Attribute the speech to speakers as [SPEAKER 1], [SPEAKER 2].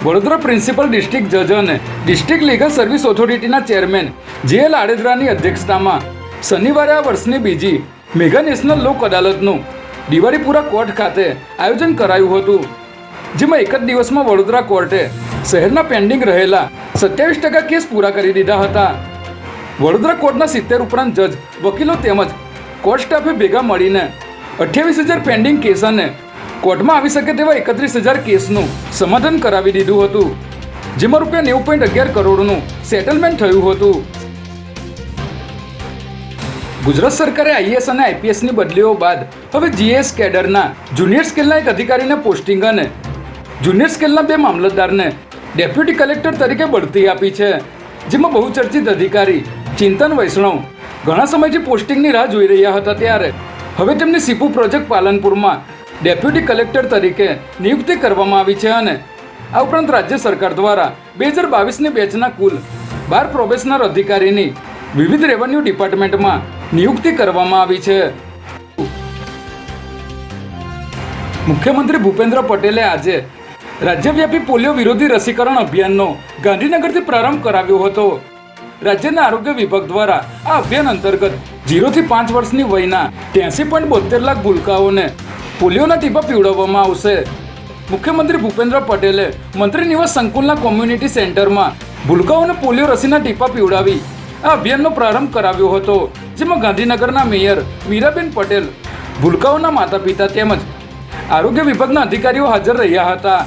[SPEAKER 1] Vadodara principal district જજ અને district legal service ઓથોરિટીના chairman જે.એલ. આડેદરાની અધ્યક્ષતામાં શનિવારે આ વર્ષની બીજી મેગા નેશનલ લોક અદાલતનું દિવાળીપુરા કોર્ટ ખાતે આયોજન કરાયું હતું, જેમાં એક જ દિવસમાં વડોદરા કોર્ટે શહેરના પેન્ડિંગ રહેલા 27% કેસ પૂરા કરી દીધા હતા. વડોદરા કોર્ટના 70 ઉપરાંત જજ, વકીલો તેમજ કોર્ટ સ્ટાફે ભેગા મળીને 28,000 પેન્ડિંગ કેસ અને કોર્ટમાં આવી શકે તેવા 31,000 કેસનું સમાધાન કરાવી દીધું હતું, જેમાં ₹90.11 કરોડનું સેટલમેન્ટ થયું હતું. ગુજરાત સરકારે આઈએએસ અને આઈપીએસની બદલીઓ બાદ હવે જીએસ કેડરના જુનિયર સ્કેલના એક અધિકારીને પોસ્ટિંગ અને જુનિયર સ્કેલના 2 મામલતદારને ડેપ્યુટી કલેક્ટર તરીકે બઢતી આપી છે, જેમાં બહુચર્ચિત અધિકારી ચિંતન વૈષ્ણવ ઘણા સમયથી પોસ્ટિંગની રાહ જોઈ રહ્યા હતા, ત્યારે હવે તેમની સીપુ પ્રોજેક્ટ પાલનપુરમાં ડેપ્યુટી કલેક્ટર તરીકે નિયુક્તિ કરવામાં આવી છે. અને આ ઉપરાંત રાજ્ય સરકાર દ્વારા 2022ની બેચના કુલ 12 પ્રોબેશનર અધિકારીની વિવિધ રેવન્યુ ડિપાર્ટમેન્ટમાં નિયુક્તિ કરવામાં આવી છે. મુખ્યમંત્રી ભૂપેન્દ્ર પટેલે આજે રાજ્યવ્યાપી પોલિયો વિરોધી રસીકરણ અભિયાનનો ગાંધીનગરથી પ્રારંભ કરાવ્યો હતો. રાજ્યના આરોગ્ય વિભાગ દ્વારા આ અભિયાન અંતર્ગત 0 થી 5 વર્ષની વયના 83.72 લાખ ભૂલકાઓને પોલિયોના ટીપા પીવડાવવામાં આવશે. મુખ્યમંત્રી ભૂપેન્દ્ર પટેલે મંત્રી નિવાસ સંકુલના કોમ્યુનિટી સેન્ટરમાં ભૂલકાઓને પોલિયો રસીના ટીપા પીવડાવી આ અભિયાનનો પ્રારંભ કરાવ્યો હતો, જેમાં ગાંધીનગરના મેયર મીરાબેન પટેલ, ભૂલકાઓના માતા પિતા તેમજ આરોગ્ય વિભાગના અધિકારીઓ હાજર રહ્યા હતા.